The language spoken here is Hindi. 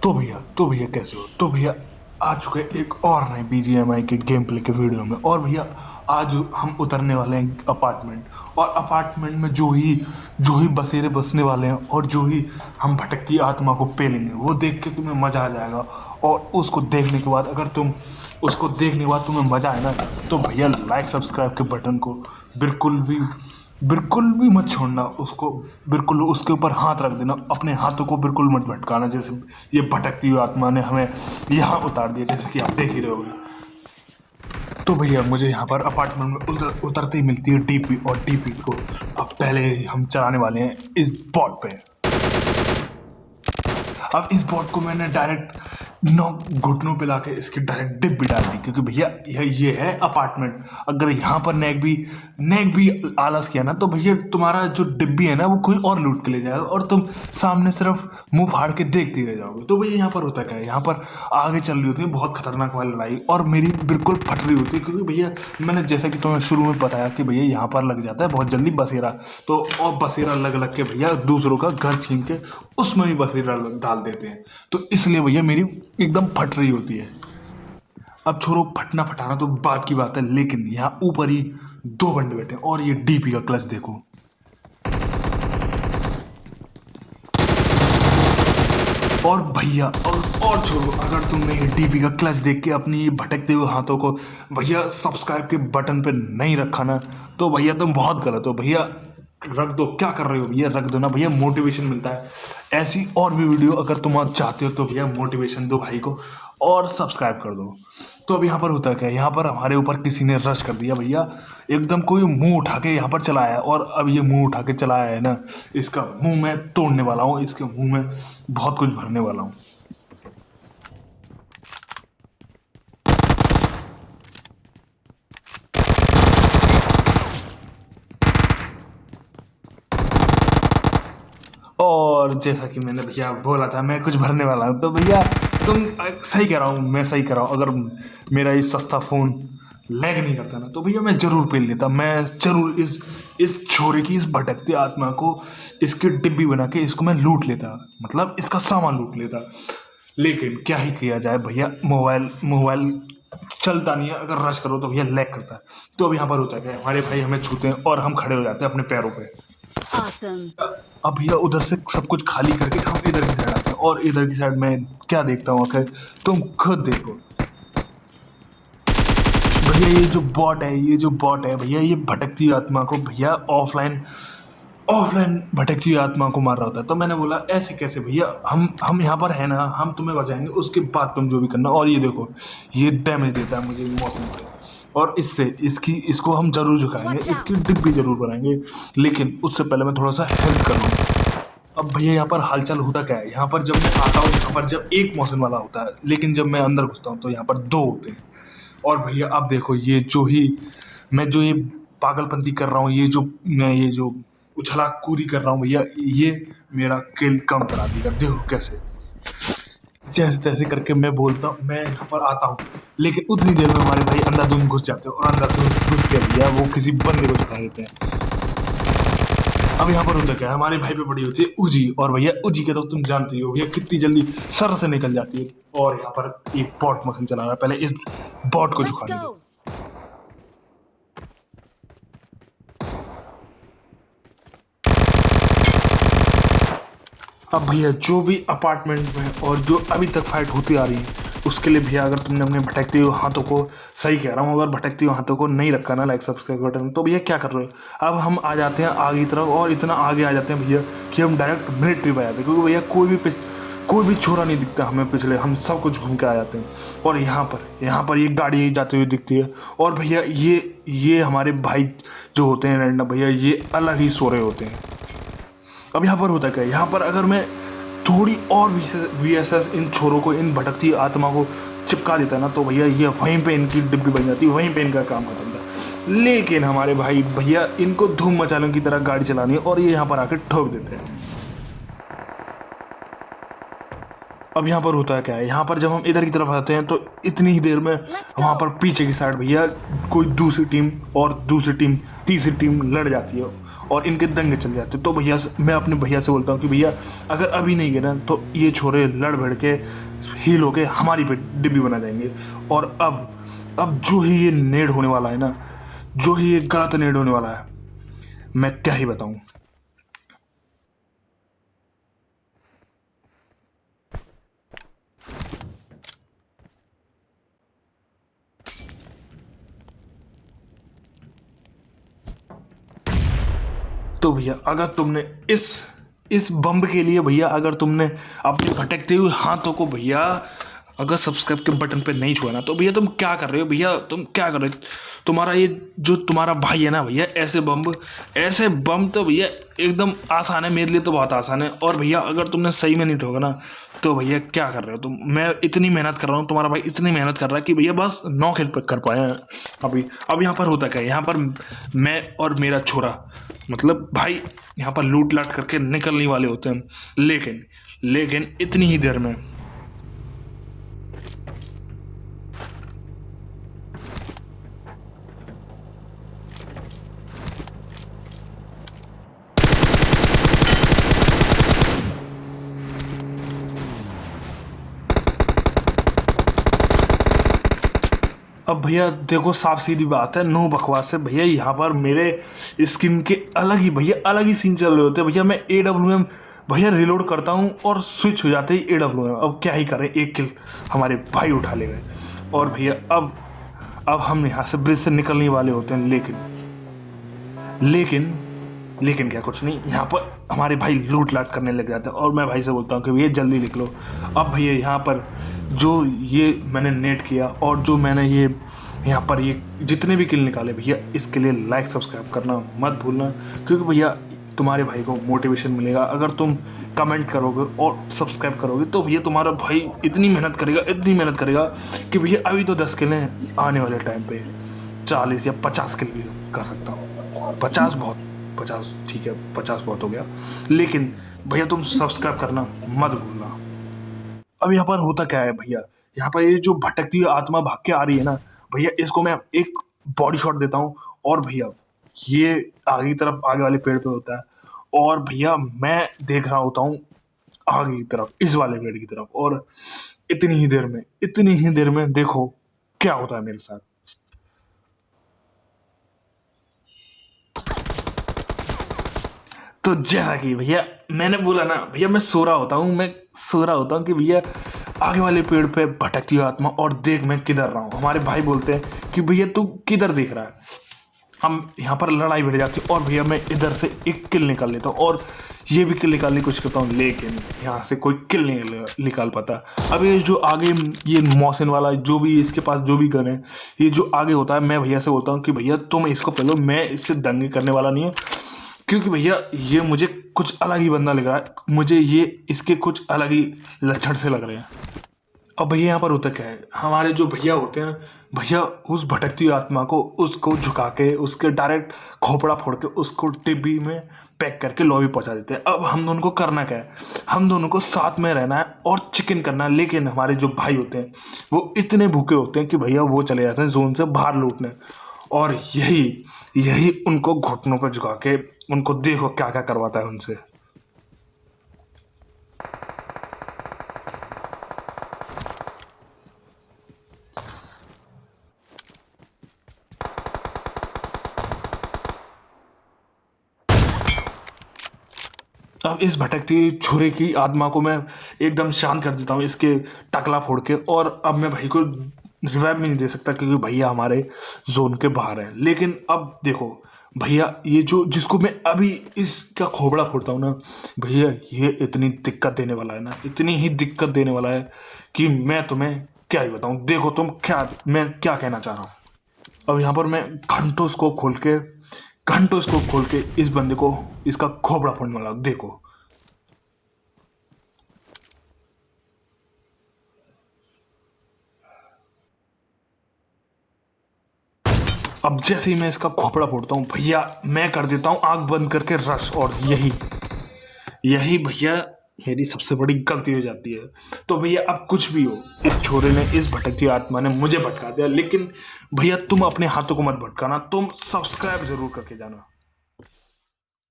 तो भैया कैसे हो? तो भैया आ चुके हैं एक और नए बीजीएमआई के गेम प्ले के वीडियो में। और भैया आज हम उतरने वाले हैं अपार्टमेंट। और अपार्टमेंट में जो ही बसेरे बसने वाले हैं और जो ही हम भटकती आत्मा को पेलेंगे, वो देख के तुम्हें मजा आ जाएगा। और उसको देखने के बाद तुम्हें मजा आए ना, तो भैया लाइक सब्सक्राइब के बटन को बिल्कुल भी मत छोड़ना। उसको बिल्कुल उसके ऊपर हाथ रख देना, अपने हाथों को बिल्कुल मत भटकाना, जैसे ये भटकती हुई आत्मा ने हमें यहाँ उतार दिया, जैसे कि आप देख ही रहे होगे। तो भैया मुझे यहाँ पर अपार्टमेंट में उतरते ही मिलती है डीपी, और डीपी को अब पहले हम चलाने वाले हैं इस बॉट पे। अब इस बॉट को मैंने डायरेक्ट नौ घुटनों पे लाके इसकी डायरेक्ट डिप भी डाल दी, क्योंकि भैया ये है अपार्टमेंट। अगर यहाँ पर नेक भी आलस किया ना, तो भैया तुम्हारा जो डिब्बी है ना, वो कोई और लूट के ले जाएगा और तुम सामने सिर्फ मुंह फाड़ के देखते रह जाओगे। तो भैया यहाँ पर होता क्या है, यहाँ पर आगे चल रही होती है बहुत खतरनाक वाली लड़ाई, और मेरी बिल्कुल फट रही होती है, क्योंकि भैया मैंने जैसा कि तुम्हें शुरू में बताया कि भैया यहाँ पर लग जाता है बहुत जल्दी बसेरा। तो और बसेरा लग के भैया दूसरों का घर छीन के उसमें भी बसेरा डाल देते हैं। तो इसलिए भैया मेरी एकदम फट रही होती है। अब छोड़ो फटना फटाना तो बात की बात है, लेकिन यहाँ ऊपर ही दो बंदे बैठे हैं, और ये डीपी का क्लच देखो। और भैया और छोड़ो, अगर तुमने ये डीपी का क्लच देख के अपनी भटकते हुए हाथों को भैया सब्सक्राइब के बटन पे नहीं रखा ना, तो भैया तुम बहुत गलत हो। भैया रख दो, क्या कर रहे हो भैया, रख दो ना भैया, मोटिवेशन मिलता है। ऐसी और भी वीडियो अगर तुम चाहते हो तो भैया मोटिवेशन दो भाई को और सब्सक्राइब कर दो। तो अब यहाँ पर होता क्या है, यहाँ पर हमारे ऊपर किसी ने रश कर दिया भैया, एकदम कोई मुंह उठा के यहाँ पर चला आया। और अब ये मुंह उठा के चला आया है ना, इसका मुंह मैं तोड़ने वाला हूँ, इसके मुंह में बहुत कुछ भरने वाला हूँ। और जैसा कि मैंने भैया बोला था, मैं कुछ भरने वाला हूँ। तो भैया तुम सही कह रहा हूँ, मैं सही कह रहा हूँ। अगर मेरा ये सस्ता फ़ोन लैग नहीं करता ना, तो भैया मैं ज़रूर पेल लेता। मैं ज़रूर इस छोरे की, इस भटकती आत्मा को, इसकी डिब्बी बना के इसको मैं लूट लेता, मतलब इसका सामान लूट लेता। लेकिन क्या ही किया जाए भैया, मोबाइल चलता नहीं है, अगर रश करो तो भैया लैग करता है। तो अब यहाँ पर होता है क्या, हमारे भाई हमें छूते हैं और हम खड़े हो जाते हैं अपने पैरों पे। Awesome. अब भैया उधर से सब कुछ खाली करके हम इधर की साइड आते हैं, और इधर की साइड में क्या देखता हूँ आखिर, तुम खुद देखो। भैया ये जो बॉट है भैया, ये भटकती हुई आत्मा को भैया ऑफलाइन भटकती हुई आत्मा को मार रहा होता है। तो मैंने बोला ऐसे कैसे भैया, हम यहाँ पर है ना, हम तुम्हें बचाएंगे, उसके बाद तुम जो भी करना। और ये देखो, ये डैमेज देता है मुझे मौसम से, और इसको हम जरूर झुकाएंगे, इसकी डिब्बी जरूर बनाएंगे। लेकिन उससे पहले मैं थोड़ा सा हेल्प कर लूँ। अब भैया यहाँ पर हालचाल होता क्या है, यहाँ पर जब मैं आता हूँ, यहाँ पर जब एक मौसम वाला होता है, लेकिन जब मैं अंदर घुसता हूँ तो यहाँ पर दो होते हैं। और भैया अब देखो, मैं जो ये पागलपंती कर रहा हूँ, ये जो उछला कूदी कर रहा हूँ भैया, ये मेरा किल कम करा देगा। देखो कैसे, जैसे तैसे करके मैं यहाँ पर आता हूँ, लेकिन उतनी देर में हमारे भाई अंधाधुंध घुस जाते हैं, और अंधाधुंध घुस के भैया वो किसी बंदे को छुपा देते हैं। अब यहाँ पर होता क्या है, हमारे भाई पे पड़ी होती है उजी, और भैया उजी के तो तुम जानते हो भैया कितनी जल्दी सर से निकल जाती है। और यहाँ पर एक बॉट मक्खन चला रहा है, पहले इस बॉट को Let's झुकाने दो। go. अब भैया जो भी अपार्टमेंट में और जो अभी तक फाइट होती आ रही है, उसके लिए भैया अगर तुमने अपने भटकते हुए हाथों को, सही कह रहा हूँ, अगर भटकते हुए हाथों को नहीं रखा ना लाइक सब्सक्राइब बटन, तो भैया क्या कर रहे हो। अब हम आ जाते हैं आगे की तरफ, और इतना आगे आ जाते हैं भैया कि हम डायरेक्ट मिलिट्री पे आ जाते हैं, क्योंकि भैया कोई भी छोरा नहीं दिखता हमें पिछले, हम सब कुछ घूम के आ जाते हैं। और यहाँ पर ये गाड़ी जाते हुए दिखती है, और भैया ये हमारे भाई जो होते हैं रैंडम भैया, ये अलग ही सो रहे होते हैं। अब यहाँ पर होता क्या है, यहाँ पर अगर मैं थोड़ी और वीएसएस इन छोरों को, इन भटकती आत्मा को चिपका देता ना, तो भैया ये वहीं पे इनकी डिब्बी बन जाती, वहीं पे इनका काम खत्म था। लेकिन हमारे भाई भैया इनको धूम मचालों की तरह गाड़ी चलानी है, और ये यहाँ पर आकर ठोक देते हैं। अब यहाँ पर होता है क्या है, यहाँ पर जब हम इधर की तरफ आते हैं तो इतनी ही देर में वहाँ पर पीछे की साइड भैया कोई दूसरी टीम और दूसरी टीम तीसरी टीम लड़ जाती है और इनके दंगे चल जाते हैं। तो भैया मैं अपने भैया से बोलता हूँ कि भैया अगर अभी नहीं गए ना तो ये छोरे लड़ भिड़ के हील होके हमारी पे डिब्बी बना जाएंगे। और अब जो ही ये नेड होने वाला है ना, जो ही ये गलत नेड होने वाला है, मैं क्या ही बताऊँ। तो भैया अगर तुमने इस बम्ब के लिए भैया अगर तुमने अपने भटकते हुए हाथों को भैया अगर सब्सक्राइब के बटन पे नहीं छुआ ना तो भैया तुम क्या कर रहे हो, भैया तुम क्या कर रहे हो। तुम्हारा ये जो तुम्हारा भाई है ना भैया, ऐसे बम तो भैया एकदम आसान है, मेरे लिए तो बहुत आसान है। और भैया अगर तुमने सही में नहीं ठोका ना तो भैया क्या कर रहे हो तुम। मैं इतनी मेहनत कर रहा हूँ, तुम्हारा भाई इतनी मेहनत कर रहा है कि भैया बस 9 खेल कर पाए हैं अभी। अब यहाँ पर होता क्या है, यहाँ पर मैं और मेरा छोरा मतलब भाई यहाँ पर लूट लाट करके निकलने वाले होते हैं। लेकिन इतनी ही देर में अब भैया देखो साफ सीधी बात है, नो बकवास है भैया। यहाँ पर मेरे स्किन के अलग ही सीन चल रहे होते हैं भैया। मैं AWM भैया रिलोड करता हूँ और स्विच हो जाते ही AWM। अब क्या ही करें, एक किल हमारे भाई उठा ले गए। और भैया अब हम यहाँ से ब्रिज से निकलने वाले होते हैं। लेकिन क्या, कुछ नहीं, यहाँ पर हमारे भाई लूट लाट करने लग जाते हैं। और मैं भाई से बोलता हूँ कि भैया जल्दी निकलो। अब भैया यहाँ पर जो ये मैंने नेट किया और जो मैंने ये यहाँ पर ये जितने भी किल निकाले भैया, इसके लिए लाइक सब्सक्राइब करना मत भूलना। क्योंकि भैया तुम्हारे भाई को मोटिवेशन मिलेगा अगर तुम कमेंट करोगे और सब्सक्राइब करोगे। तो भैया तुम्हारा भाई इतनी मेहनत करेगा कि भैया अभी तो 10 किल हैं, आने वाले टाइम पे 40 या 50 किल भी कर सकता हूँ। 50 ठीक है, 50 बहुत हो गया। लेकिन भैया तुम सब्सक्राइब करना मत भूलना। अब यहाँ पर होता क्या है भैया, यहाँ पर ये जो भटकती हुई आत्मा भाग के आ रही है ना भैया, इसको मैं एक बॉडी शॉट देता हूँ और भैया ये आगे वाले पेड़ पे होता है। और भैया मैं देख रहा होता हूँ आगे की तरफ, इस वाले पेड़ की तरफ। और इतनी ही देर में देखो क्या होता है मेरे साथ। तो जैसा कि भैया मैंने बोला ना भैया, मैं सो रहा होता हूँ कि भैया आगे वाले पेड़ पे भटकती हुई आत्मा, और देख मैं किधर रहा हूँ। हमारे भाई बोलते हैं कि भैया तू किधर देख रहा है। हम यहाँ पर लड़ाई भिड़ जाती है और भैया मैं इधर से एक किल निकाल लेता हूँ और ये भी किल निकालने की कोशिश करता हूँ, लेकिन यहाँ से कोई किल नहीं निकाल पाता। अब ये जो आगे ये मौसिन वाला जो भी इसके पास जो भी गन है, ये जो आगे होता है, मैं भैया से बोलता हूँ कि भैया तुम इसको पहले, मैं इससे दंगे करने वाला नहीं हूँ। क्योंकि भैया ये मुझे कुछ अलग ही बंदा लग रहा है, मुझे ये इसके कुछ अलग ही लक्षण से लग रहे हैं। अब भैया यहाँ पर होता क्या है, हमारे जो भैया होते हैं भैया उस भटकती हुई आत्मा को उसको झुका के उसके डायरेक्ट खोपड़ा फोड़ के उसको डिब्बी में पैक करके लॉबी पहुंचा देते हैं। अब हम दोनों को करना क्या है, हम दोनों को साथ में रहना है और चिकन करना है। लेकिन हमारे जो भाई होते हैं वो इतने भूखे होते हैं कि भैया वो चले जाते हैं जोन से बाहर लूटने। और यही उनको घुटनों पर झुका के उनको देखो क्या क्या करवाता है उनसे। अब इस भटकती हुई छुरे की आत्मा को मैं एकदम शांत कर देता हूँ इसके टकला फोड़ के। और अब मैं भाई को रिवाइव नहीं दे सकता क्योंकि भैया हमारे जोन के बाहर है। लेकिन अब देखो भैया, ये जो जिसको मैं अभी इसका खोपड़ा फोड़ता हूँ ना भैया, ये इतनी दिक्कत देने वाला है ना, इतनी ही दिक्कत देने वाला है कि मैं तुम्हें क्या ही बताऊँ। देखो मैं क्या कहना चाह रहा हूँ। अब यहाँ पर मैं घंटों स्कोप खोल के इस बंदे को इसका खोपड़ा फोड़ने वाला हूं, देखो। अब जैसे ही मैं इसका खोपड़ा फोड़ता हूँ भैया, मैं कर देता हूँ आंख बंद करके रश। और यही भैया मेरी सबसे बड़ी गलती हो जाती है। तो भैया अब कुछ भी हो, इस छोरे ने, इस भटकती आत्मा ने मुझे भटका दिया, लेकिन भैया तुम अपने हाथों को मत भटकाना, तुम सब्सक्राइब जरूर करके जाना।